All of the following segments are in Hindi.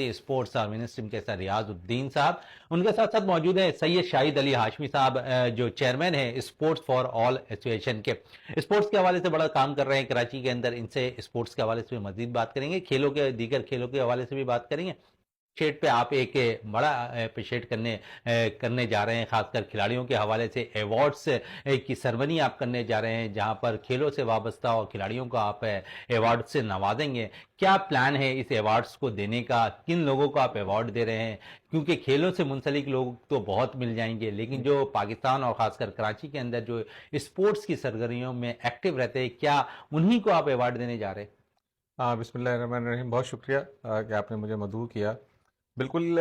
वजारती स्पोर्ट्स और मिनिस्ट्री के सर रियाजुद्दीन साहब, उनके साथ साथ मौजूद है सैयद शाहिद अली हाशमी साहब, जो चेयरमैन है स्पोर्ट्स फॉर ऑल एसोसिएशन के, स्पोर्ट्स के हवाले से बड़ा काम कर रहे हैं कराची के अंदर। इनसे स्पोर्ट्स के हवाले से भी मजीद बात करेंगे, खेलों के दीगर खेलों के हवाले से भी बात करेंगे। शेड पे आप एक बड़ा अप्रिशिएट करने जा रहे हैं, खासकर खिलाड़ियों के हवाले से अवार्ड्स की सरमनी आप करने जा रहे हैं, जहां पर खेलों से वाबस्ता और खिलाड़ियों को आप अवार्ड से नवाजेंगे। क्या प्लान है इस अवार्ड्स को देने का, किन लोगों को आप अवार्ड दे रहे हैं? क्योंकि खेलों से मुंसलिक लोग तो बहुत मिल जाएंगे, लेकिन जो पाकिस्तान और खासकर कराची के अंदर जो स्पोर्ट्स की सरगर्मियों में एक्टिव रहते हैं, क्या उन्हीं को आप अवार्ड देने जा रहे हैं? हाँ, बिस्मिल्लाहिर्रहमानिर्रहीम। बहुत शुक्रिया कि आपने मुझे मदऊ किया। बिल्कुल,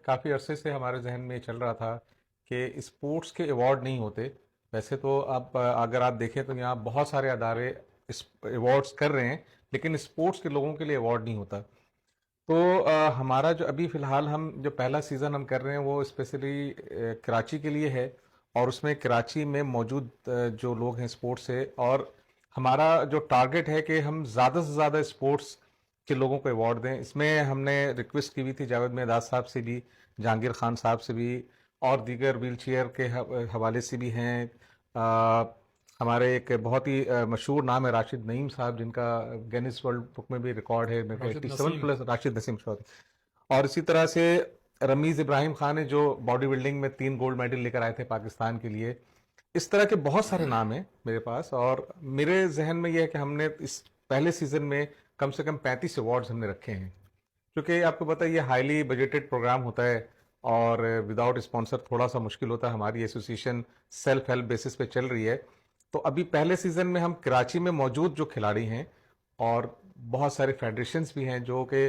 काफ़ी अरसे से हमारे जहन में ये चल रहा था कि स्पोर्ट्स के अवार्ड नहीं होते। वैसे तो आप अगर आप देखें तो यहाँ बहुत सारे अदारे इस अवार्ड्स कर रहे हैं, लेकिन स्पोर्ट्स के लोगों के लिए अवार्ड नहीं होता। तो हमारा जो अभी फ़िलहाल हम जो पहला सीज़न हम कर रहे हैं वो स्पेशली कराची के लिए है, और उसमें कराची में मौजूद जो लोग हैं स्पोर्ट्स से, और हमारा जो टारगेट है कि हम ज़्यादा से ज़्यादा स्पोर्ट्स के लोगों को अवार्ड दें। इसमें हमने रिक्वेस्ट की हुई थी जावेद मेहदाद साहब से भी, जहांगीर खान साहब से भी, और दीगर व्हील चेयर के हवाले से भी हैं। हमारे एक बहुत ही मशहूर नाम है राशिद नईम साहब, जिनका गिनीज वर्ल्ड बुक में भी रिकॉर्ड है, मेरे को 87 प्लस, राशिद नसीम सॉरी। और इसी तरह से रमीज इब्राहिम खान है, जो बॉडी बिल्डिंग में 3 गोल्ड मेडल लेकर आए थे पाकिस्तान के लिए। इस तरह के बहुत सारे नाम हैं मेरे पास, और मेरे जहन में यह है कि हमने इस पहले सीजन में कम से कम 35 अवार्ड्स हमने रखे हैं, क्योंकि आपको पता है ये हाईली बजटेड प्रोग्राम होता है, और विदाउट स्पॉन्सर थोड़ा सा मुश्किल होता है। हमारी एसोसिएशन सेल्फ हेल्प बेसिस पे चल रही है। तो अभी पहले सीजन में हम कराची में मौजूद जो खिलाड़ी हैं, और बहुत सारे फेडरेशंस भी हैं जो कि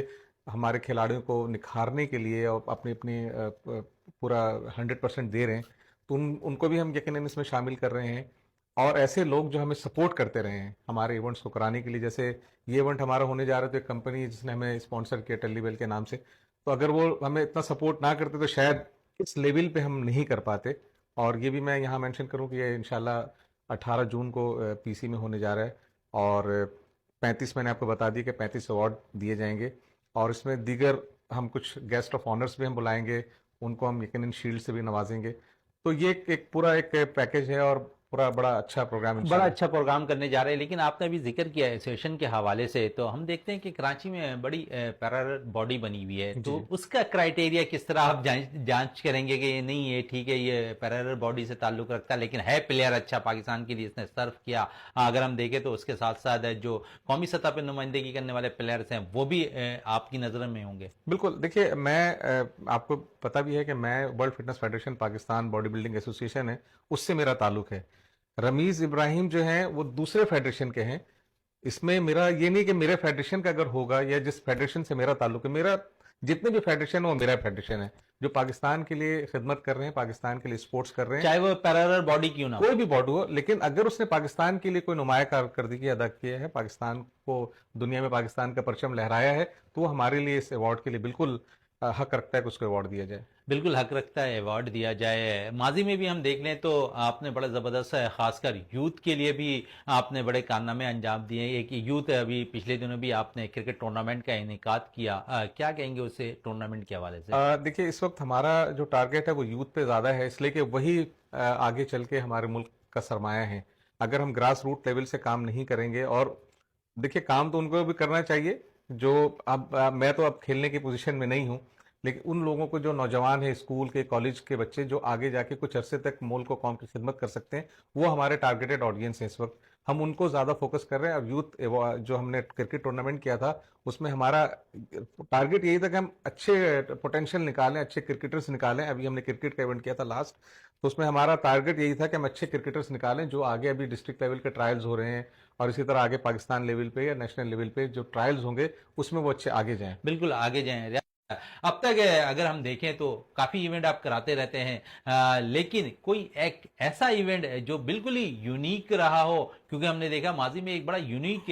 हमारे खिलाड़ियों को निखारने के लिए और अपनी अपनी पूरा 100% दे रहे हैं, तो उनको भी हम यकीनन इसमें शामिल कर रहे हैं। और ऐसे लोग जो हमें सपोर्ट करते रहे हैं हमारे इवेंट्स को कराने के लिए, जैसे ये इवेंट हमारा होने जा रहा है तो एक कंपनी जिसने हमें स्पॉन्सर किया टेलीवेल के नाम से, तो अगर वो हमें इतना सपोर्ट ना करते तो शायद इस लेवल पे हम नहीं कर पाते। और ये भी मैं यहाँ मेंशन करूँ कि ये इंशाल्लाह 18 जून को पीसी में होने जा रहा है, और 35 मैंने आपको बता दी कि 35 अवार्ड दिए जाएंगे, और इसमें दीगर हम कुछ गेस्ट ऑफ ऑनर्स भी हम बुलाएंगे, उनको हम यकीनन शील्ड से भी नवाजेंगे। तो ये एक पूरा एक पैकेज है, और पूरा बड़ा अच्छा प्रोग्राम बड़ा इंशाल्लाह। अच्छा प्रोग्राम करने जा रहे हैं। लेकिन आपने अभी जिक्र किया एसोसिएशन के हवाले से, तो हम देखते हैं कि कराची में बड़ी पैरेलल बॉडी बनी हुई है, जी तो जी। उसका क्राइटेरिया किस तरह आप जांच करेंगे कि ये नहीं, ये ठीक है, ये पैरेलल बॉडी से ताल्लुक रखता है, लेकिन है प्लेयर अच्छा पाकिस्तान के लिए, इसने सर्व किया। अगर हम देखें तो उसके साथ साथ जो कौमी सतह पर नुमाइंदगी करने वाले प्लेयर्स हैं वो भी आपकी नजर में होंगे। बिल्कुल, देखिए मैं आपको पता भी है कि मैं world fitness federation Pakistan body building association है, उससे मेरा ताल्लुक है। रमीज इब्राहिम जो हैं वो दूसरे फेडरेशन के हैं। इसमें मेरा ये नहीं कि मेरे फेडरेशन का अगर होगा, या जिस फेडरेशन से मेरा ताल्लुक है, मेरा जितने भी फेडरेशन है वो मेरा फेडरेशन है, जो पाकिस्तान के लिए खिदमत कर रहे हैं, पाकिस्तान के लिए स्पोर्ट्स कर रहे हैं, चाहे वो पैरेलल बॉडी क्यों ना हो। कोई भी बॉडी हो। लेकिन अगर उसने पाकिस्तान के लिए कोई नुमाया कारकर्दगी अदा किया है, पाकिस्तान को दुनिया में पाकिस्तान का परचम लहराया है, तो वो हमारे लिए इस अवार्ड के लिए बिल्कुल हक रखता है कि उसको अवार्ड दिया जाए। बिल्कुल हक रखता है, अवार्ड दिया जाए। माजी में भी हम देख लें तो आपने बड़ा ज़बरदस्त है, खासकर यूथ के लिए भी आपने बड़े कारनामे अंजाम दिए। एक यूथ अभी पिछले दिनों भी आपने क्रिकेट टूर्नामेंट का इनेकाद किया, क्या कहेंगे उससे टूर्नामेंट के हवाले से? देखिए, इस वक्त हमारा जो टारगेट है वो यूथ पे ज़्यादा है, इसलिए कि वही आगे चल के हमारे मुल्क का सरमाया है। अगर हम ग्रास रूट लेवल से काम नहीं करेंगे, और देखिए काम तो उनको भी करना चाहिए जो अब मैं तो अब खेलने की पोजीशन में नहीं हूँ, लेकिन उन लोगों को जो नौजवान है, स्कूल के कॉलेज के बच्चे जो आगे जाके कुछ अरसे तक मुल्क को कौम की खिदमत कर सकते हैं, वो हमारे टारगेटेड ऑडियंस है इस वक्त। हम उनको ज़्यादा फोकस कर रहे हैं। अब यूथ जो हमने क्रिकेट टूर्नामेंट किया था, उसमें हमारा टारगेट यही था कि हम अच्छे पोटेंशियल निकालें, अच्छे क्रिकेटर्स निकालें। अभी हमने क्रिकेट का इवेंट किया था लास्ट, तो उसमें हमारा टारगेट यही था कि हम अच्छे क्रिकेटर्स निकालें जो आगे अभी डिस्ट्रिक्ट लेवल के ट्रायल्स हो रहे हैं, और इसी तरह आगे पाकिस्तान लेवल पे या नेशनल लेवल पे जो ट्रायल्स होंगे उसमें वो अच्छे आगे जाएं। बिल्कुल आगे जाएं। अब तक अगर हम देखें तो काफी इवेंट आप कराते रहते हैं, लेकिन कोई एक ऐसा इवेंट जो बिल्कुल ही यूनिक रहा हो? क्योंकि हमने देखा माजी में एक बड़ा यूनिक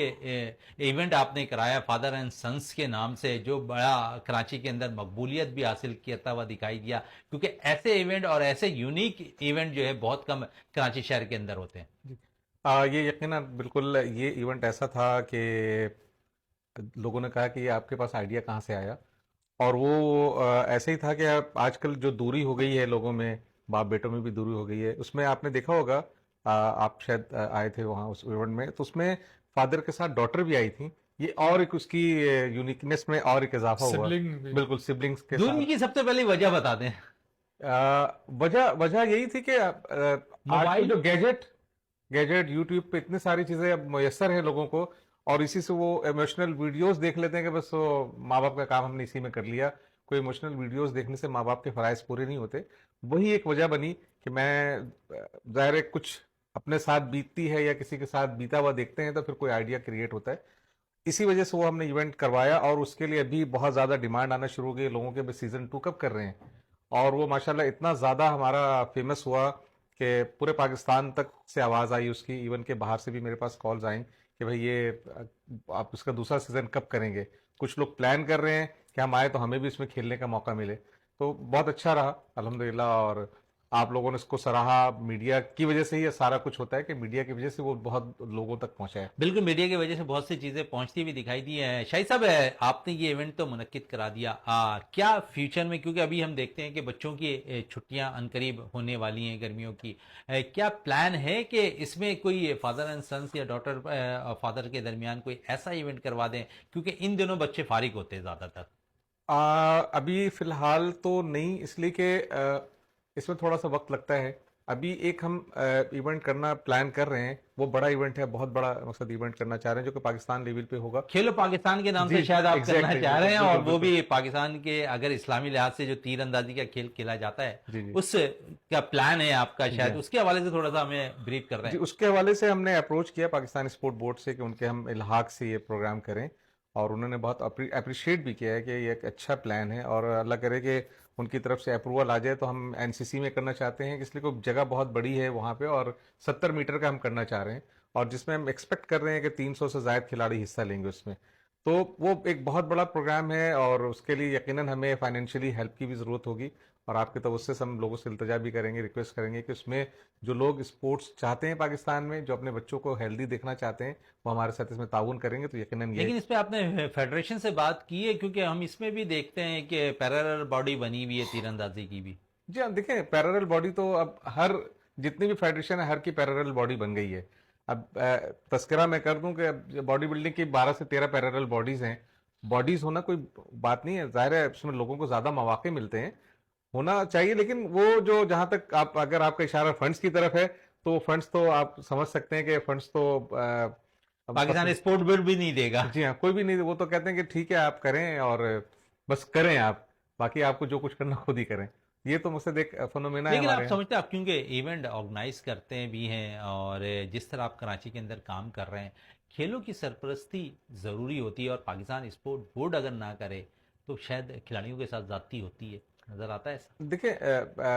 इवेंट आपने कराया फादर एंड सन्स के नाम से, जो बड़ा कराची के अंदर मकबूलियत भी हासिल करता हुआ दिखाई दिया। क्योंकि ऐसे इवेंट और ऐसे यूनिक इवेंट जो है बहुत कम कराची शहर के अंदर होते हैं। जी। ये यकीनन बिल्कुल ये इवेंट ऐसा था कि लोगों ने कहा कि ये आपके पास आइडिया कहाँ से आया। और वो ऐसे ही था कि आजकल जो दूरी हो गई है लोगों में, बाप बेटों में भी दूरी हो गई है, उसमें आपने देखा होगा, आप शायद आए थे वहाँ उस इवेंट में, तो उसमें फादर के साथ डॉटर भी आई थी। ये और एक उसकी यूनिकनेस में और एक इजाफा हुआ। सिबलिंग भी। बिल्कुल, सिबलिंग्स के दूरी साथ। की सबसे पहले वजह बता दें। वजह वजह यही थी कि आजकल मोबाइल। जो गैजेट गैजेट यूट्यूब पे इतने सारी चीजें अब मुयस्सर है लोगों को, और इसी से वो इमोशनल वीडियोस देख लेते हैं कि बस वो माँ बाप का काम हमने इसी में कर लिया। कोई इमोशनल वीडियोस देखने से माँ बाप के फराइज पूरे नहीं होते। वही एक वजह बनी कि मैं जाहिर है कुछ अपने साथ बीतती है या किसी के साथ बीता हुआ देखते हैं तो फिर कोई आइडिया क्रिएट होता है। इसी वजह से वो हमने इवेंट करवाया, और उसके लिए अभी बहुत ज्यादा डिमांड आना शुरू हो गई लोगों के, सीजन 2 कब कर रहे हैं। और वो माशाल्लाह इतना ज्यादा हमारा फेमस हुआ कि पूरे पाकिस्तान तक से आवाज आई उसकी, इवन के बाहर से भी मेरे पास कॉल्स आई कि भाई ये आप इसका दूसरा सीजन कब करेंगे। कुछ लोग प्लान कर रहे हैं कि हम आए तो हमें भी इसमें खेलने का मौका मिले। तो बहुत अच्छा रहा अल्हम्दुलिल्लाह। और आप लोगों ने इसको सराहा, मीडिया की वजह से ही ये सारा कुछ होता है कि मीडिया की वजह से वो बहुत लोगों तक पहुंचा है। बिल्कुल, मीडिया की वजह से बहुत सी चीजें पहुंचती हुई दिखाई दी है। शाहिद साहब, आपने ये इवेंट तो मुनक्किद करा दिया, क्या फ्यूचर में, क्योंकि अभी हम देखते हैं कि बच्चों की छुट्टियां अनकरीब होने वाली हैं गर्मियों की, क्या प्लान है कि इसमें कोई फादर एंड सन्स या डॉटर फादर के दरमियान कोई ऐसा इवेंट करवा दें, क्योंकि इन दिनों बच्चे फारिग होते हैं ज्यादातर। अभी फिलहाल तो नहीं, इसलिए कि इसमें थोड़ा सा वक्त लगता है। अभी एक हम इवेंट करना प्लान कर रहे हैं, वो बड़ा इवेंट है, बहुत बड़ा मकसद इवेंट करना चाह रहे हैं जो कि पाकिस्तान लेवल पे होगा। खेलो पाकिस्तान के नाम जी, से शायद आप करना एग्जैक्टली, चाह रहे हैं, बिल्कुल और बिल्कुल वो बिल्कुल। भी पाकिस्तान के, अगर इस्लामी लिहाज से जो तीर अंदाजी का खेल खेला जाता है, जी जी उस का प्लान है आपका, जी शायद हाँ। उसके हवाले से थोड़ा सा हमें ब्रीफ कर रहे जी, हैं। उसके हवाले से हमने अप्रोच किया पाकिस्तान स्पोर्ट बोर्ड से कि उनके हम इल्हाक से ये प्रोग्राम करें, और उन्होंने बहुत अप्रिशिएट भी किया है कि ये एक अच्छा प्लान है, और अल्लाह करे कि उनकी तरफ से अप्रूवल आ जाए। तो हम एनसीसी में करना चाहते हैं, इसलिए कोई जगह बहुत बड़ी है वहाँ पे, और 70 मीटर का हम करना चाह रहे हैं, और जिसमें हम एक्सपेक्ट कर रहे हैं कि 300 से ज्यादा खिलाड़ी हिस्सा लेंगे उसमें। तो वो एक बहुत बड़ा प्रोग्राम है, और उसके लिए यकीनन हमें फाइनेंशियली हेल्प की भी ज़रूरत होगी, और आपके तवज्जो से हम लोगों से इल्तजा भी करेंगे, रिक्वेस्ट करेंगे कि उसमें जो लोग स्पोर्ट्स चाहते हैं पाकिस्तान में, जो अपने बच्चों को हेल्दी देखना चाहते हैं, वो हमारे साथ इसमें ताउन करेंगे, तो यकीनन ये। लेकिन इस पे आपने फेडरेशन से बात की है, क्योंकि हम इसमें भी देखते हैं कि पैरेलल बॉडी बनी हुई है तीरंदाजी की भी। जी हाँ, देखें, पैरेलल बॉडी तो अब हर, जितनी भी फेडरेशन है हर की पैरेलल बॉडी बन गई है। अब तस्करा मैं कर दूं कि बॉडी बिल्डिंग की 12 से 13 पैरेलल बॉडीज हैं। बॉडीज होना कोई बात नहीं है, जाहिर है उसमें लोगों को ज्यादा मौके मिलते हैं, होना चाहिए। लेकिन वो जो, जहां तक आप, अगर आपका इशारा फंड्स की तरफ है, तो फंड्स तो आप समझ सकते हैं कि फंड्स तो पाकिस्तान स्पोर्ट बोर्ड भी नहीं देगा। जी हाँ, कोई भी नहीं, वो तो कहते हैं कि ठीक है आप करें, और बस करें आप, बाकी आपको जो कुछ करना खुद ही करें। ये तो मुझसे देख फिनोमेना है लेकिन आप हमारे यहाँ। समझते हैं, आप क्योंकि इवेंट ऑर्गेनाइज करते हैं भी हैं, और जिस तरह आप कराची के अंदर काम कर रहे हैं, खेलों की सरपरस्ती ज़रूरी होती है, और पाकिस्तान स्पोर्ट बोर्ड अगर ना करे तो शायद खिलाड़ियों के साथ ज्यादती होती है, नज़र आता है ऐसा। देखिए,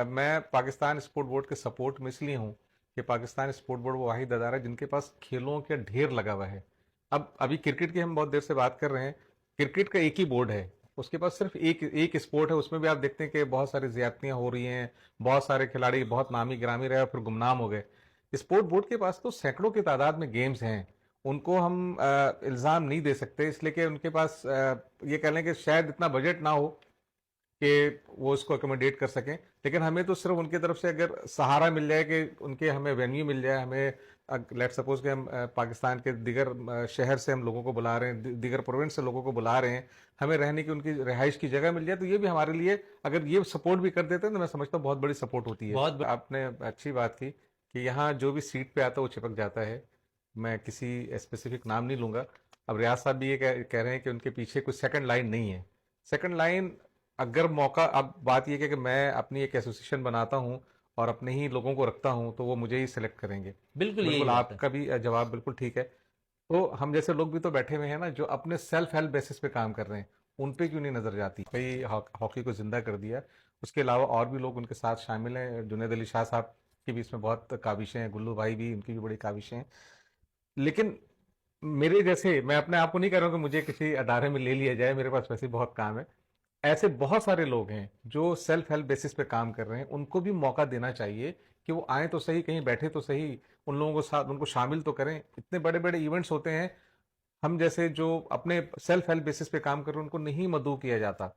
मैं पाकिस्तान स्पोर्ट बोर्ड के सपोर्ट में इसलिए हूँ कि पाकिस्तान स्पोर्ट बोर्ड वो वाहिद अदारा है जिनके पास खेलों के ढेर लगा हुआ है। अब अभी क्रिकेट की हम बहुत देर से बात कर रहे हैं, क्रिकेट का एक ही बोर्ड है, उसके पास सिर्फ एक एक स्पोर्ट है, उसमें भी आप देखते हैं कि बहुत सारी ज्यादतियां हो रही हैं, बहुत सारे खिलाड़ी बहुत नामी गिरामी रहे और फिर गुमनाम हो गए। स्पोर्ट बोर्ड के पास तो सैकड़ों की तादाद में गेम्स हैं, उनको हम इल्ज़ाम नहीं दे सकते, इसलिए कि उनके पास ये कह लें कि शायद इतना बजट ना हो कि वो उसको अकोमोडेट कर सकें। लेकिन हमें तो सिर्फ उनकी तरफ से अगर सहारा मिल जाए कि उनके, हमें वेन्यू मिल जाए, हमें लेट सपोज कि हम पाकिस्तान के दिगर शहर से हम लोगों को बुला रहे हैं, दिगर प्रोविंस से लोगों को बुला रहे हैं, हमें रहने की, उनकी रिहाइश की जगह मिल जाए, तो ये भी हमारे लिए, अगर ये सपोर्ट भी कर देते हैं तो मैं समझता हूँ बहुत बड़ी सपोर्ट होती है। बहुत आपने अच्छी बात की कि यहाँ जो भी सीट पे आता है वो चिपक जाता है। मैं किसी स्पेसिफिक नाम नहीं लूंगा। अब रियाज साहब भी ये कह रहे हैं कि उनके पीछे कोई सेकंड लाइन नहीं है। सेकंड लाइन अगर मौका, अब बात यह है कि मैं अपनी एक एसोसिएशन बनाता हूं और अपने ही लोगों को रखता हूं, तो वो मुझे ही सिलेक्ट करेंगे। बिल्कुल यही बिल्कुल, बात है। आपका भी जवाब बिल्कुल ठीक है। तो हम जैसे लोग भी तो बैठे हुए हैं ना, जो अपने सेल्फ हेल्प बेसिस पे काम कर रहे हैं, उन पे क्यों नहीं नजर जाती। भाई हॉकी को जिंदा कर दिया, उसके अलावा और भी लोग उनके साथ शामिल हैं। जुनैद अली शाह साहब की भी इसमें बहुत काविशें हैं, गुल्लू भाई भी, उनकी भी बड़ी काविशें हैं। लेकिन मेरे जैसे, मैं अपने आप को नहीं कह रहा हूँ कि मुझे किसी अदारे में ले लिया जाए, मेरे पास वैसे ही बहुत काम है। ऐसे बहुत सारे लोग हैं जो सेल्फ हेल्प बेसिस पे काम कर रहे हैं, उनको भी मौका देना चाहिए कि वो आए तो सही, कहीं बैठे तो सही, उन लोगों को साथ, उनको शामिल तो करें। इतने बड़े बड़े इवेंट्स होते हैं, हम जैसे जो अपने सेल्फ हेल्प बेसिस पे काम कर रहे हैं उनको नहीं मदऊ किया जाता।